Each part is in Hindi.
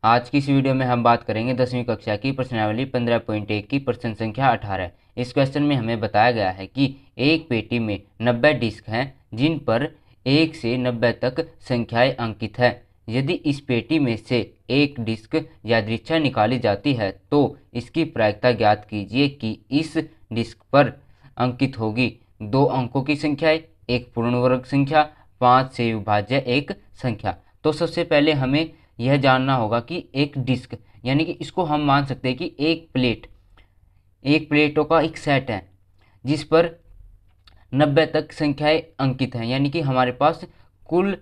आज की इस वीडियो में हम बात करेंगे 10वीं कक्षा की प्रश्नावली 15.1 की प्रश्न संख्या 18। इस क्वेश्चन में हमें बताया गया है कि एक पेटी में 90 डिस्क हैं जिन पर 1 से 90 तक संख्याएं अंकित हैं। यदि इस पेटी में से एक डिस्क यादृच्छा निकाली जाती है तो इसकी प्रायिकता ज्ञात कीजिए कि इस डिस्क पर अंकित होगी 2 अंकों की संख्याएं, एक पूर्ण वर्ग संख्या, 5 से विभाज्य एक संख्या। तो सबसे पहले हमें यह जानना होगा कि एक डिस्क यानी कि इसको हम मान सकते हैं कि एक प्लेटों का एक सेट है जिस पर 90 तक संख्याएं अंकित हैं, यानी कि हमारे पास कुल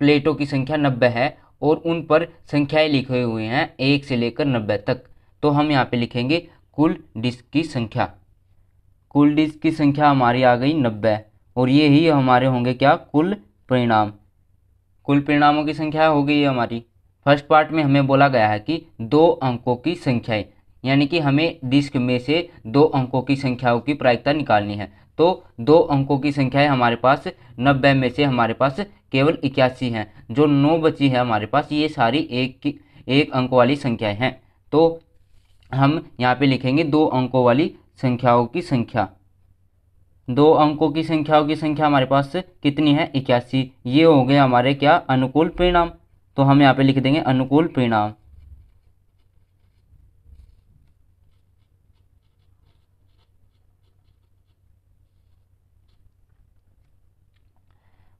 प्लेटों की संख्या 90 है और उन पर संख्याएं लिखे हुए हैं 1 से लेकर 90 तक। तो हम यहाँ पे लिखेंगे कुल डिस्क की संख्या। कुल डिस्क की संख्या हमारी आ गई 90 और ये ही हमारे होंगे क्या, कुल परिणाम। कुल परिणामों की संख्या हो गई है हमारी। फर्स्ट पार्ट में हमें बोला गया है कि 2 अंकों की संख्याएं, यानी कि हमें डिस्क में से 2 अंकों की संख्याओं की प्रायिकता निकालनी है। तो 2 अंकों की संख्याएं हमारे पास 90 में से हमारे पास केवल 81 हैं। जो 9 बची है हमारे पास ये सारी एक अंक वाली संख्याएं हैं। तो हम यहाँ पे लिखेंगे 2 अंकों वाली संख्याओं की संख्या। 2 अंकों की संख्या हमारे पास कितनी है, 81। ये हो गए हमारे क्या, अनुकूल परिणाम। तो हम यहाँ पे लिख देंगे अनुकूल परिणाम।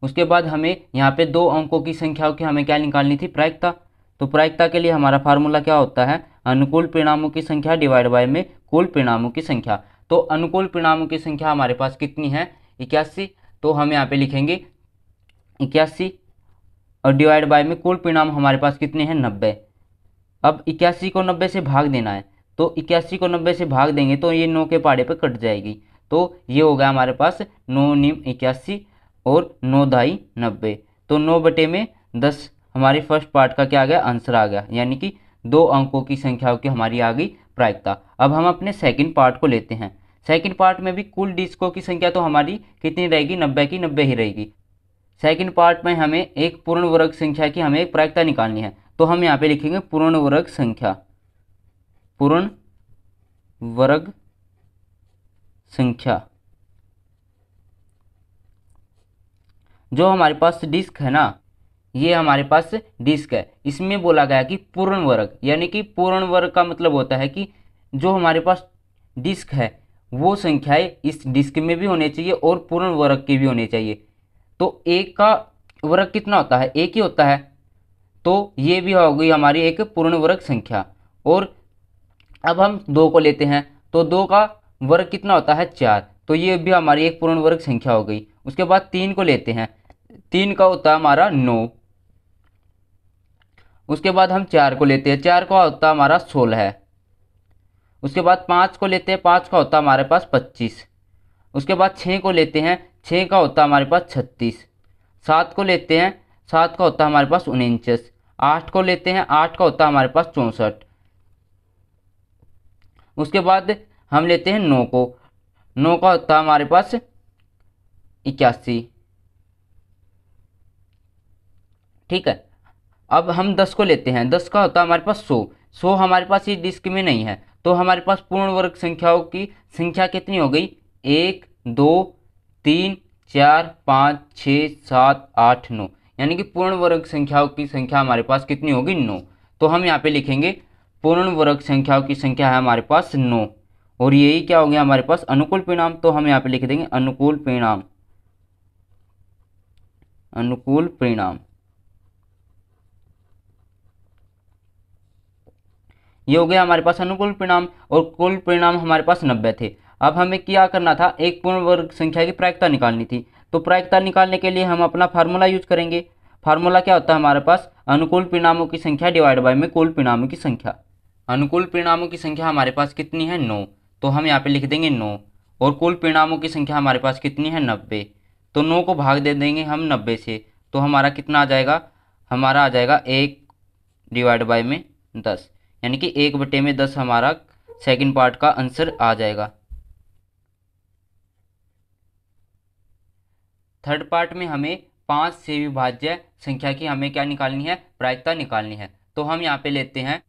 उसके बाद हमें यहाँ पे 2 अंकों की संख्याओं की हमें क्या निकालनी थी, प्रायिकता। तो प्रायिकता के लिए हमारा फार्मूला क्या होता है, अनुकूल परिणामों की संख्या डिवाइड बाय में कुल परिणामों की संख्या। तो अनुकूल परिणामों की संख्या हमारे पास कितनी है, 81। तो हम यहाँ पे लिखेंगे 81 और डिवाइड बाय में कुल परिणाम हमारे पास कितने हैं, 90। अब 81 को 90 से भाग देना है। तो 81 को 90 से भाग देंगे तो ये 9 के पहाड़े पर कट जाएगी। तो ये हो गया हमारे पास 9 निम 81 और 9 दाई 90। तो 9 बटे में 10 हमारी फर्स्ट पार्ट का क्या आ गया, आंसर आ गया, यानी कि 2 अंकों की संख्याओं की हमारी आ गई प्रायिकता। अब हम अपने सेकंड पार्ट को लेते हैं। सेकंड पार्ट में भी कुल डिस्कों की संख्या तो हमारी कितनी रहेगी, 90 की 90 ही रहेगी। सेकंड पार्ट में हमें एक पूर्ण वर्ग संख्या की हमें एक प्रायिकता निकालनी है। तो हम यहाँ पे लिखेंगे पूर्ण वर्ग संख्या। पूर्ण वर्ग संख्या जो हमारे पास डिस्क है ना, ये हमारे पास डिस्क है। इसमें बोला गया कि पूर्ण वर्ग, यानी कि पूर्ण वर्ग का मतलब होता है कि जो हमारे पास डिस्क है वो संख्याएं इस डिस्क में भी होनी चाहिए और पूर्ण वर्ग की भी होनी चाहिए। तो एक का वर्ग कितना होता है, एक ही होता है। तो ये भी हो गई हमारी एक पूर्ण वर्ग संख्या। और अब हम 2 को लेते हैं तो 2 का वर्ग कितना होता है, 4। तो ये भी हमारी एक पूर्ण वर्ग संख्या हो गई। उसके बाद 3 को लेते हैं, 3 का होता है हमारा 9। उसके बाद हम 4 को लेते हैं, 4 का होता है हमारा 16 है। उसके बाद 5 को लेते हैं, 5 का होता है हमारे पास 25। उसके बाद 6 को लेते हैं, 6 का होता है हमारे पास 36। 7 को लेते हैं, 7 का होता है हमारे पास 49। 8 को लेते हैं, 8 का होता है हमारे पास 64। उसके बाद हम लेते हैं 9 को, 9 का होता है हमारे पास 81। ठीक है। अब हम 10 को लेते हैं, 10 का होता है हमारे पास 100। 100 हमारे पास इस डिस्क में नहीं है। तो हमारे पास पूर्ण वर्ग संख्याओं की संख्या कितनी हो गई, 1 2 3 4 5 6 7 8 9, यानी कि पूर्ण वर्ग संख्याओं की संख्या हमारे पास कितनी होगी, 9। तो हम यहाँ पे लिखेंगे पूर्ण वर्ग संख्याओं की संख्या है हमारे पास 9 और यही क्या हो गया हमारे पास, अनुकूल परिणाम। तो हम यहाँ पे लिख देंगे अनुकूल परिणाम। अनुकूल परिणाम ये हो गया हमारे पास अनुकूल परिणाम और कुल परिणाम हमारे पास 90 थे। अब हमें क्या करना था, एक पूर्ण वर्ग संख्या की प्रायिकता निकालनी थी। तो प्रायिकता निकालने के लिए हम अपना फार्मूला यूज करेंगे। फार्मूला क्या होता है हमारे पास, अनुकूल परिणामों की संख्या डिवाइड बाय में कुल परिणामों की संख्या। अनुकूल परिणामों की संख्या हमारे पास कितनी है, 9। तो हम यहाँ पे लिख देंगे 9 और कुल परिणामों की संख्या हमारे पास कितनी है, 90। तो 9 को भाग दे देंगे हम 90 से। तो हमारा कितना आ जाएगा, हमारा आ जाएगा 1 डिवाइड बाय में 10, यानी कि 1 बटे में 10 हमारा सेकंड पार्ट का आंसर आ जाएगा। थर्ड पार्ट में हमें 5 से विभाज्य संख्या की हमें क्या निकालनी है, प्रायिकता निकालनी है। तो हम यहाँ पे लेते हैं,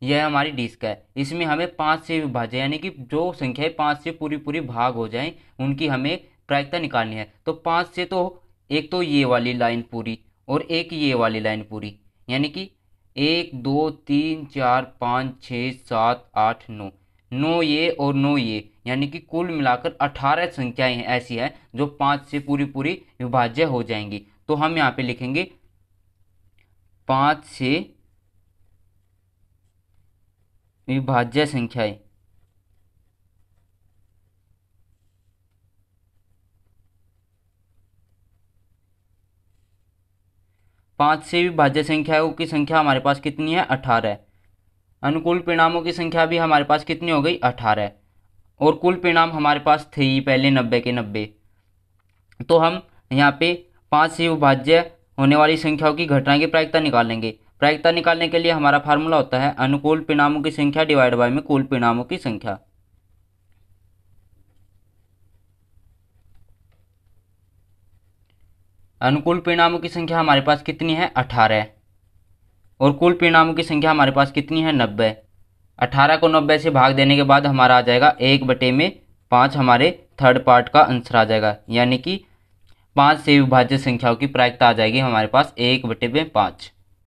यह हमारी डिस्क है, इसमें हमें 5 से विभाज्य यानी कि जो संख्याएं 5 से पूरी पूरी भाग हो जाएं उनकी हमें प्रायिकता निकालनी है। तो 5 से तो एक तो ये वाली लाइन पूरी और एक ये वाली लाइन पूरी, यानी कि 1 2 3 4 5 6 7 8 9, 9 ये और 9 ये, यानी कि कुल मिलाकर 18 संख्याएं ऐसी हैं जो 5 से पूरी पूरी विभाज्य हो जाएंगी। तो हम यहाँ पे लिखेंगे 5 से विभाज्य संख्याएं। पांच से विभाज्य संख्याओं की संख्या हमारे पास कितनी है? 18। अनुकूल परिणामों की संख्या भी हमारे पास कितनी हो गई? 18। और कुल परिणाम हमारे पास थे ही पहले 90 के 90। तो हम यहाँ पे 5 से विभाज्य होने वाली संख्याओं की घटना की प्रायिकता निकालेंगे। प्रायिकता निकालने के लिए हमारा फार्मूला होता है अनुकूल परिणामों की संख्या डिवाइड बाय में कुल परिणामों की संख्या। अनुकूल परिणामों की संख्या हमारे पास कितनी है? 18। और कुल परिणामों की संख्या हमारे पास कितनी है? 90। 18 को 90 से भाग देने के बाद हमारा आ जाएगा 1/5 हमारे थर्ड पार्ट का आंसर आ जाएगा, यानी कि 5 से विभाज्य संख्याओं की प्रायिकता आ जाएगी हमारे पास 1/5।